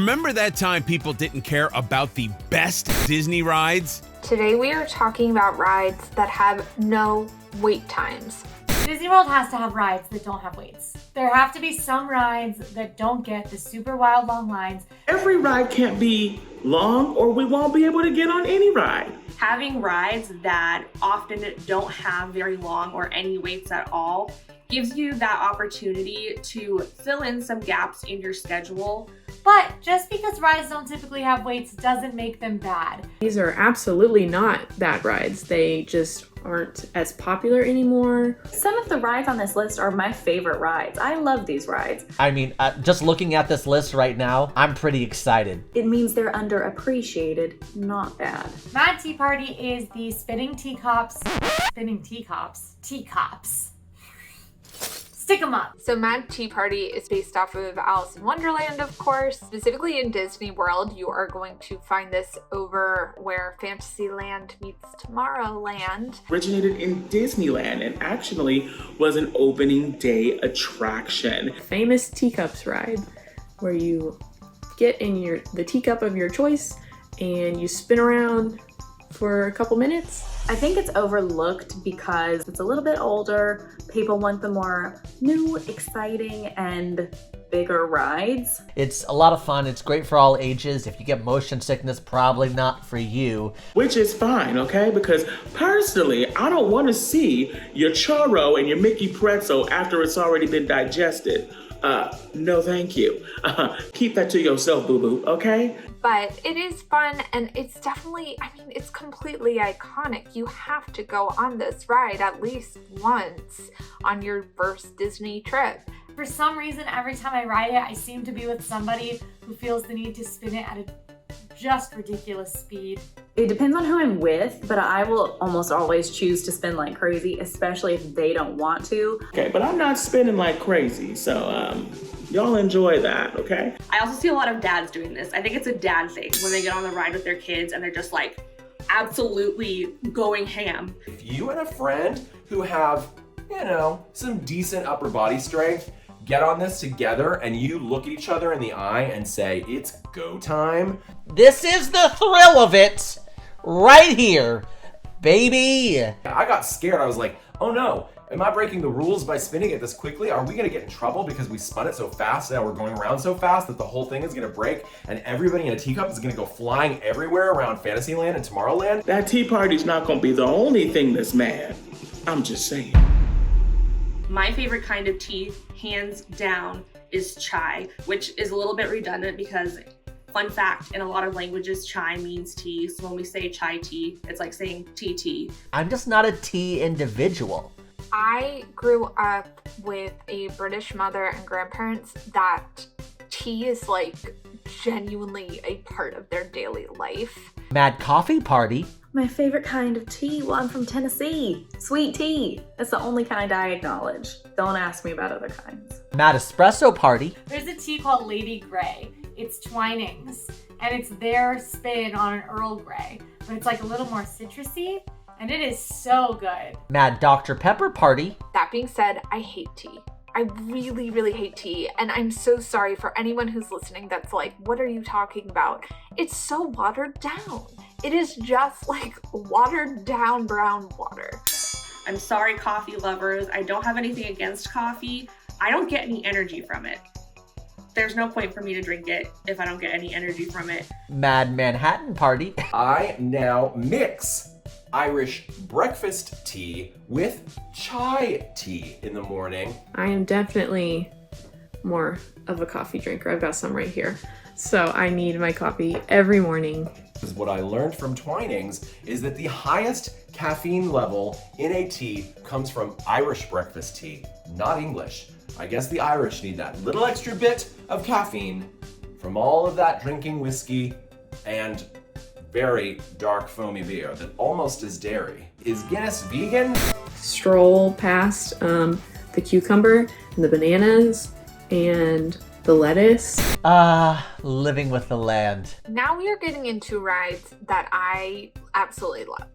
Remember that time people didn't care about the best Disney rides? Today we are talking about rides that have no wait times. Disney World has to have rides that don't have waits. There have to be some rides that don't get the super wild long lines. Every ride can't be long or we won't be able to get on any ride. Having rides that often don't have very long or any waits at all gives you that opportunity to fill in some gaps in your schedule. But just because rides don't typically have waits doesn't make them bad. These are absolutely not bad rides. They just aren't as popular anymore. Some of the rides on this list are my favorite rides. I love these rides. I mean, just looking at this list right now, I'm pretty excited. It means they're underappreciated, not bad. Mad Tea Party is the teacups. Stick 'em up. So Mad Tea Party is based off of Alice in Wonderland, of course. Specifically in Disney World, you are going to find this over where Fantasyland meets Tomorrowland. Originated in Disneyland and actually was an opening day attraction. Famous teacups ride where you get in the teacup of your choice and you spin around for a couple minutes. I think it's overlooked because it's a little bit older. People want the more new, exciting, and bigger rides. It's a lot of fun. It's great for all ages. If you get motion sickness, probably not for you. Which is fine, okay? Because personally, I don't want to see your churro and your Mickey pretzel after it's already been digested. No thank you. Keep that to yourself, boo-boo, okay? But it is fun, and it's definitely, it's completely iconic. You have to go on this ride at least once on your first Disney trip. For some reason, every time I ride it, I seem to be with somebody who feels the need to spin it at a just ridiculous speed. It depends on who I'm with, but I will almost always choose to spin like crazy, especially if they don't want to. Okay, but I'm not spinning like crazy, so y'all enjoy that, okay? I also see a lot of dads doing this. I think it's a dad thing when they get on the ride with their kids and they're just like absolutely going ham. If you and a friend who have, some decent upper body strength, get on this together and you look at each other in the eye and say, it's go time. This is the thrill of it right here, baby. I got scared. I was like, oh no, am I breaking the rules by spinning it this quickly? Are we gonna get in trouble because we spun it so fast that we're going around so fast that the whole thing is gonna break and everybody in a teacup is gonna go flying everywhere around Fantasyland and Tomorrowland? That tea party's not gonna be the only thing that's mad. I'm just saying. My favorite kind of tea, hands down, is chai, which is a little bit redundant because, fun fact, in a lot of languages, chai means tea. So when we say chai tea, it's like saying tea tea. I'm just not a tea individual. I grew up with a British mother and grandparents that tea is like genuinely a part of their daily life. Mad Coffee Party. My favorite kind of tea, well, I'm from Tennessee. Sweet tea. That's the only kind I acknowledge. Don't ask me about other kinds. Mad Espresso Party. There's a tea called Lady Grey. It's Twinings, and it's their spin on an Earl Grey, but it's like a little more citrusy, and it is so good. Mad Dr. Pepper Party. That being said, I hate tea. I really, really hate tea, and I'm so sorry for anyone who's listening that's like, what are you talking about? It's so watered down. It is just like watered down brown water. I'm sorry, coffee lovers. I don't have anything against coffee. I don't get any energy from it. There's no point for me to drink it if I don't get any energy from it. Mad Manhattan Party. I now mix Irish breakfast tea with chai tea in the morning. I am definitely more of a coffee drinker. I've got some right here. So I need my coffee every morning. What I learned from Twinings is that the highest caffeine level in a tea comes from Irish breakfast tea, not English. I guess the Irish need that little extra bit of caffeine from all of that drinking whiskey and very dark foamy beer that almost is dairy. Is Guinness vegan? Stroll past the cucumber and the bananas and the lettuce. Living with the land. Now we are getting into rides that I absolutely love.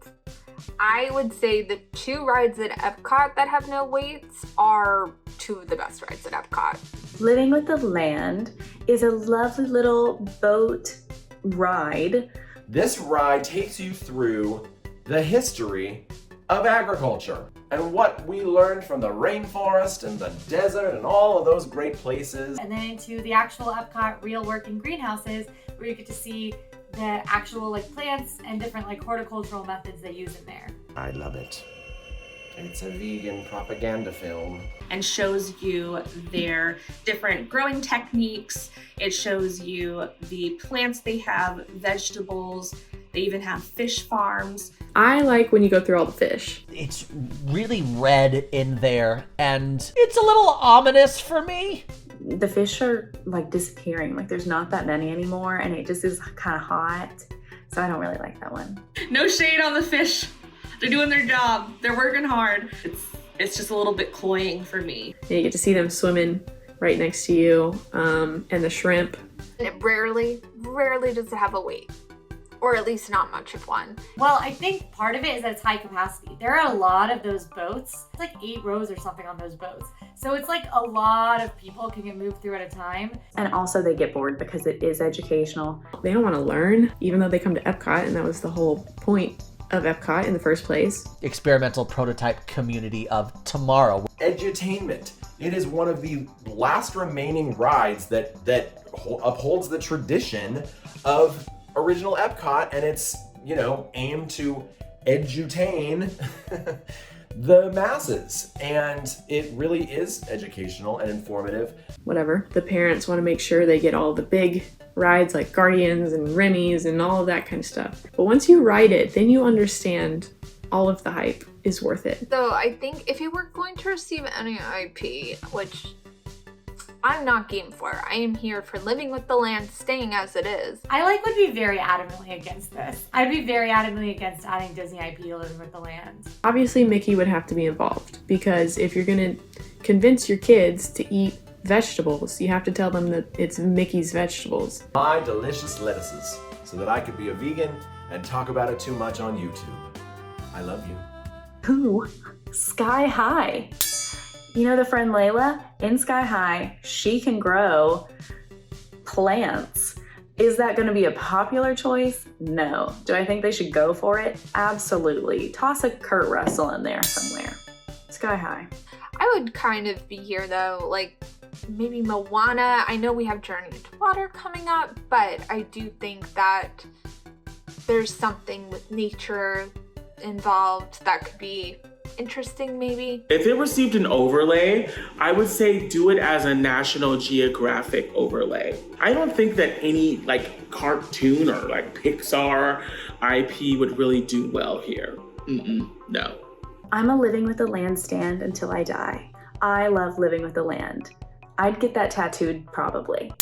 I would say the 2 rides at Epcot that have no waits are 2 of the best rides at Epcot. Living with the Land is a lovely little boat ride. This ride takes you through the history of agriculture and what we learned from the rainforest and the desert and all of those great places. And then into the actual Epcot real working greenhouses where you get to see the actual like plants and different like horticultural methods they use in there. I love it. It's a vegan propaganda film. And shows you their different growing techniques. It shows you the plants they have, vegetables. They even have fish farms. I like when you go through all the fish. It's really red in there, and it's a little ominous for me. The fish are like disappearing, like there's not that many anymore, and it just is kind of hot. So I don't really like that one. No shade on the fish. They're doing their job. They're working hard. It's just a little bit cloying for me. And you get to see them swimming right next to you, and the shrimp. And it rarely does it have a wait. Or at least not much of one. Well, I think part of it is that it's high capacity. There are a lot of those boats. It's like 8 rows or something on those boats. So it's like a lot of people can get moved through at a time. And also they get bored because it is educational. They don't want to learn, even though they come to Epcot, and that was the whole point of Epcot in the first place. Experimental prototype community of tomorrow. Edutainment. It is one of the last remaining rides that upholds the tradition of original Epcot, and it's, you know, aimed to edutain the masses. And it really is educational and informative. Whatever. The parents want to make sure they get all the big rides like Guardians and Remy's and all of that kind of stuff. But once you ride it, then you understand all of the hype is worth it. So I think if you were going to receive any IP, which I'm not game for, I am here for Living with the Land staying as it is. I would be very adamantly against this. I'd be very adamantly against adding Disney IP to Living with the Land. Obviously, Mickey would have to be involved, because if you're going to convince your kids to eat vegetables, you have to tell them that it's Mickey's vegetables. My delicious lettuces, so that I could be a vegan and talk about it too much on YouTube. I love you. Ooh, Sky High. You know the friend Layla? In Sky High, she can grow plants. Is that going to be a popular choice? No. Do I think they should go for it? Absolutely. Toss a Kurt Russell in there somewhere. Sky High. I would kind of be here though, like maybe Moana. I know we have Journey into Water coming up, but I do think that there's something with nature involved that could be interesting maybe. If it received an overlay, I would say do it as a National Geographic overlay. I don't think that any like cartoon or like Pixar IP would really do well here. No. I'm a Living with the Land stand until I die. I love Living with the Land. I'd get that tattooed probably.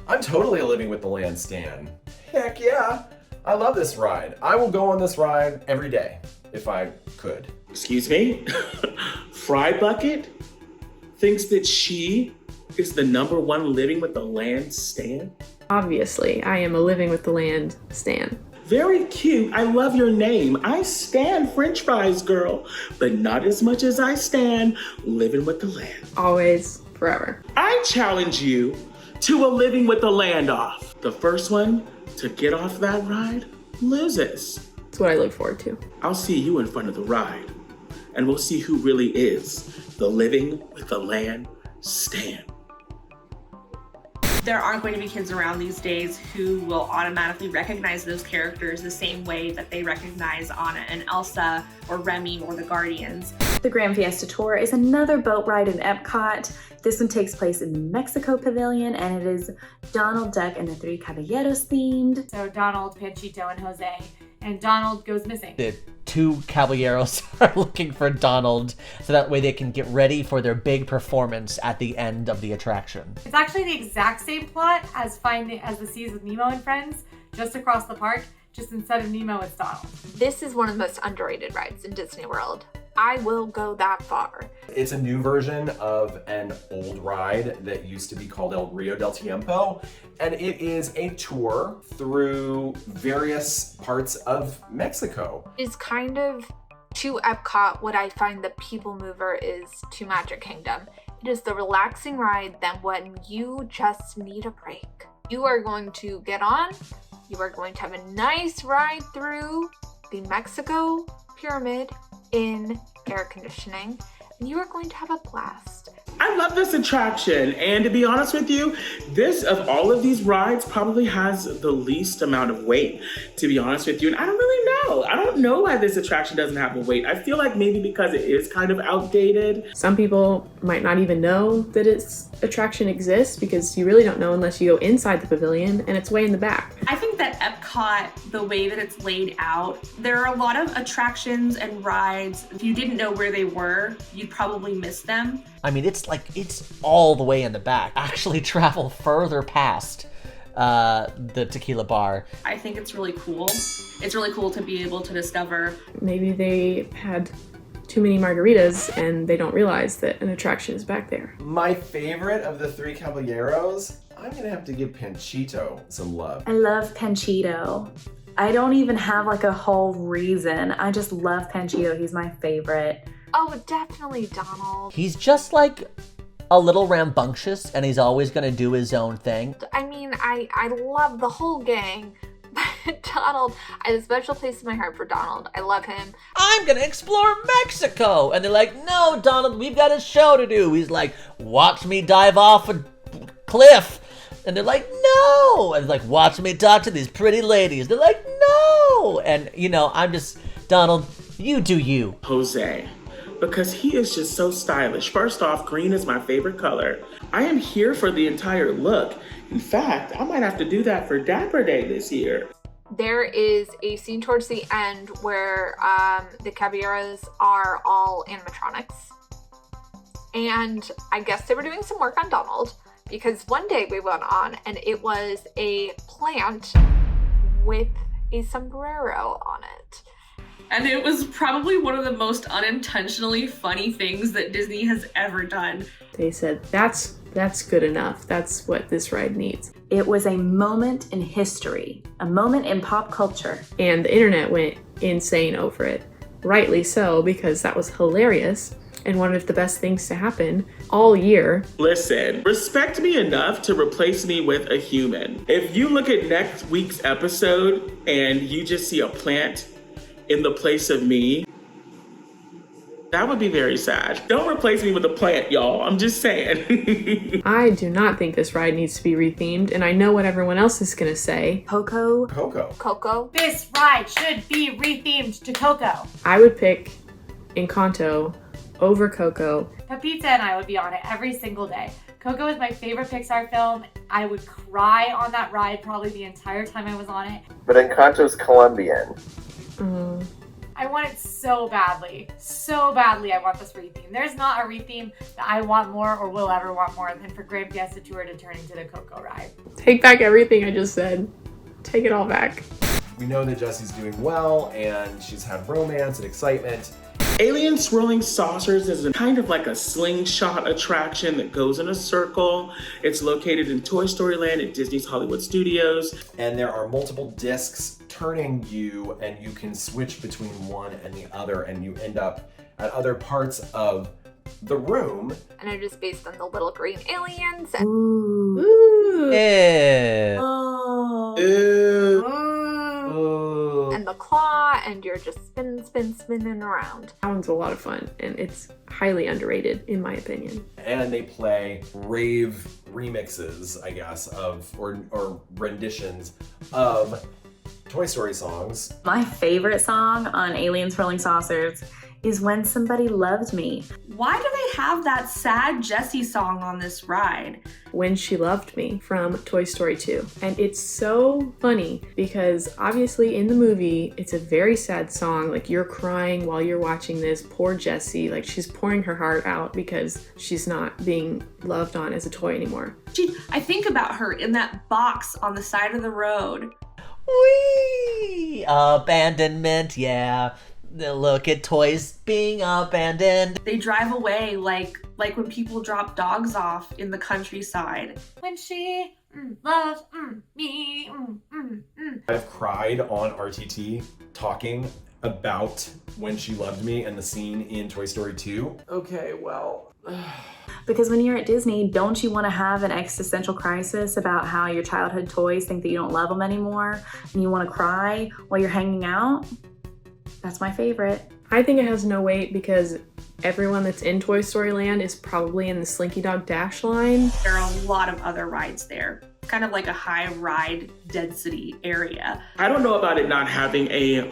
I'm totally a Living with the Land stan. Heck yeah. I love this ride. I will go on this ride every day if I could. Excuse me? Fry Bucket thinks that she is the #1 Living with the Land stan? Obviously, I am a Living with the Land stan. Very cute. I love your name. I stan French fries, girl, but not as much as I stan Living with the Land. Always, forever. I challenge you to a Living with the Land off. The first one to get off that ride loses. That's what I look forward to. I'll see you in front of the ride, and we'll see who really is the Living with the Land stan. There aren't going to be kids around these days who will automatically recognize those characters the same way that they recognize Anna and Elsa or Remy or the Guardians. The Gran Fiesta Tour is another boat ride in Epcot. This one takes place in the Mexico Pavilion, and it is Donald Duck and the 3 Caballeros themed. So Donald, Panchito, and Jose. And Donald goes missing. The 2 Caballeros are looking for Donald, so that way they can get ready for their big performance at the end of the attraction. It's actually the exact same plot as the Seas with Nemo and Friends, just across the park. Just instead of Nemo, it's Donald. This is one of the most underrated rides in Disney World. I will go that far. It's a new version of an old ride that used to be called El Rio del Tiempo, and it is a tour through various parts of Mexico. Is kind of to Epcot what I find the people mover is to Magic Kingdom. It is the relaxing ride then when you just need a break. You are going to get on, you are going to have a nice ride through the Mexico Pyramid in air conditioning, and you are going to have a blast. I love this attraction, and to be honest with you, this of all of these rides probably has the least amount of weight, to be honest with you. And I don't really know. I don't know why this attraction doesn't have a weight. I feel like maybe because it is kind of outdated. Some people might not even know that its attraction exists because you really don't know unless you go inside the pavilion, and it's way in the back. I think that Epcot, the way that it's laid out, there are a lot of attractions and rides. If you didn't know where they were, you'd probably miss them. I mean, it's all the way in the back. Actually travel further past the tequila bar. I think it's really cool. It's really cool to be able to discover. Maybe they had too many margaritas and they don't realize that an attraction is back there. My favorite of the three Caballeros, I'm gonna have to give Panchito some love. I love Panchito. I don't even have like a whole reason. I just love Panchito. He's my favorite. Oh, definitely Donald. He's just like a little rambunctious, and he's always gonna do his own thing. I mean, I love the whole gang, but Donald, I have a special place in my heart for Donald. I love him. I'm gonna explore Mexico! And they're like, no, Donald, we've got a show to do. He's like, watch me dive off a cliff. And they're like, no! And like, watch me talk to these pretty ladies. They're like, no! And, you know, I'm just, Donald, you do you. Jose, because he is just so stylish. First off, green is my favorite color. I am here for the entire look. In fact, I might have to do that for Dapper Day this year. There is a scene towards the end where the Caballeros are all animatronics. And I guess they were doing some work on Donald, because one day we went on and it was a plant with a sombrero on it. And it was probably one of the most unintentionally funny things that Disney has ever done. They said, that's good enough. That's what this ride needs. It was a moment in history, a moment in pop culture. And the internet went insane over it. Rightly so, because that was hilarious and one of the best things to happen all year. Listen, respect me enough to replace me with a human. If you look at next week's episode and you just see a plant in the place of me, that would be very sad. Don't replace me with a plant, y'all. I'm just saying. I do not think this ride needs to be rethemed, and I know what everyone else is gonna say. Coco. Coco. This ride should be rethemed to Coco. I would pick Encanto over Coco. Pepita and I would be on it every single day. Coco is my favorite Pixar film. I would cry on that ride probably the entire time I was on it. But Encanto's Colombian. I want it so badly. So badly I want this retheme. There's not a retheme that I want more or will ever want more than for Gran Fiesta Tour to turn into the Coco ride. Take back everything I just said. Take it all back. We know that Jessie's doing well, and she's had romance and excitement. Alien Swirling Saucers is kind of like a slingshot attraction that goes in a circle. It's located in Toy Story Land at Disney's Hollywood Studios. And there are multiple discs turning you, and you can switch between one and the other, and you end up at other parts of the room. And it is based on the little green aliens. Ooh. Ooh. Ew. Oh. Ooh. And the claw, and you're just spinning around. That one's a lot of fun, and it's highly underrated, in my opinion. And they play rave remixes, I guess, of or renditions of Toy Story songs. My favorite song on Alien Swirling Saucers is When Somebody Loved Me. Why do they have that sad Jessie song on this ride? When She Loved Me from Toy Story 2. And it's so funny because obviously in the movie, it's a very sad song. Like, you're crying while you're watching this. Poor Jessie, like, she's pouring her heart out because she's not being loved on as a toy anymore. I think about her in that box on the side of the road. Whee! Abandonment, yeah. Look at toys being abandoned. They drive away like when people drop dogs off in the countryside. When she loves me. I've cried on RTT talking about When She Loved Me and the scene in Toy Story 2. Okay, well... Because when you're at Disney, don't you want to have an existential crisis about how your childhood toys think that you don't love them anymore and you want to cry while you're hanging out? That's my favorite. I think it has no weight because everyone that's in Toy Story Land is probably in the Slinky Dog Dash line. There are a lot of other rides there. Kind of like a high ride density area. I don't know about it not having a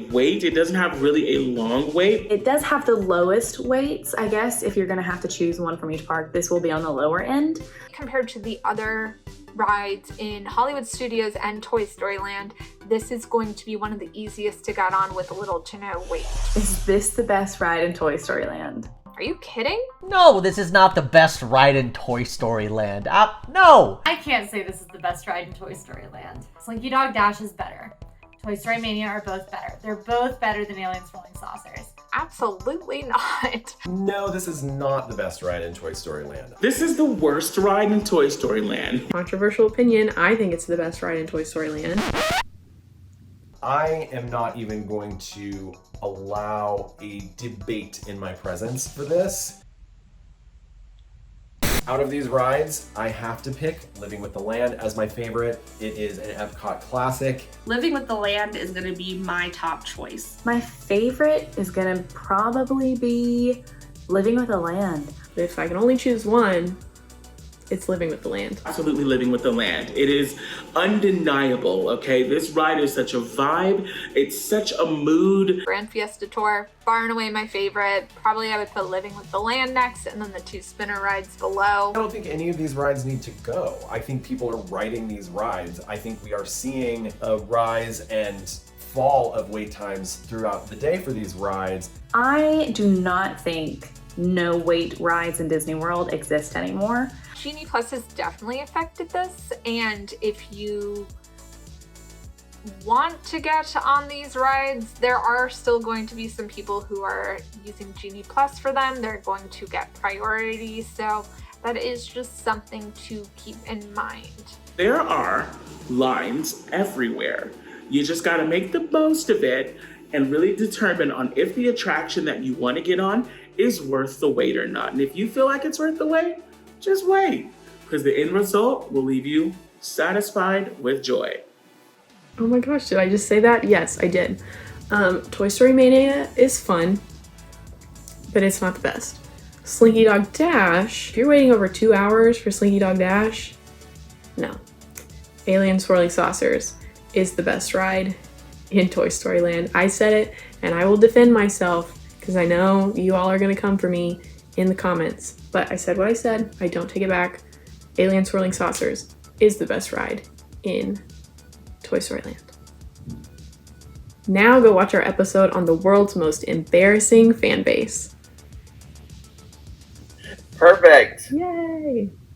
wait. It doesn't have really a long wait. It does have the lowest weights, I guess. If you're going to have to choose one from each park, this will be on the lower end. Compared to the other rides in Hollywood Studios and Toy Story Land, this is going to be one of the easiest to get on with little to no wait. Is this the best ride in Toy Story Land? Are you kidding? No, this is not the best ride in Toy Story Land. No! I can't say this is the best ride in Toy Story Land. Slinky Dog Dash is better. Toy Story Mania are both better. They're both better than Aliens Rolling Saucers. Absolutely not. No, this is not the best ride in Toy Story Land. This is the worst ride in Toy Story Land. Controversial opinion, I think it's the best ride in Toy Story Land. I am not even going to allow a debate in my presence for this. Out of these rides, I have to pick Living with the Land as my favorite. It is an Epcot classic. Living with the Land is going to be my top choice. My favorite is going to probably be Living with the Land. If I can only choose one, it's Living with the Land. Absolutely Living with the Land. It is undeniable, okay? This ride is such a vibe. It's such a mood. Grand Fiesta Tour, far and away my favorite. Probably I would put Living with the Land next and then the two spinner rides below. I don't think any of these rides need to go. I think people are riding these rides. I think we are seeing a rise and fall of wait times throughout the day for these rides. I do not think no wait rides in Disney World exist anymore. Genie Plus has definitely affected this, and if you want to get on these rides, there are still going to be some people who are using Genie Plus for them. They're going to get priority, so that is just something to keep in mind. There are lines everywhere. You just gotta make the most of it and really determine on if the attraction that you want to get on is worth the wait or not. And if you feel like it's worth the wait, just wait, because the end result will leave you satisfied with joy. Oh my gosh, did I just say that? Yes, I did. Toy Story Mania is fun, but it's not the best. Slinky Dog Dash, if you're waiting over 2 hours for Slinky Dog Dash, no. Alien Swirling Saucers is the best ride in Toy Story Land. I said it, and I will defend myself, because I know you all are going to come for me in the comments. But I said what I said. I don't take it back. Alien Swirling Saucers is the best ride in Toy Story Land. Now go watch our episode on the world's most embarrassing fan base. Perfect. Yay!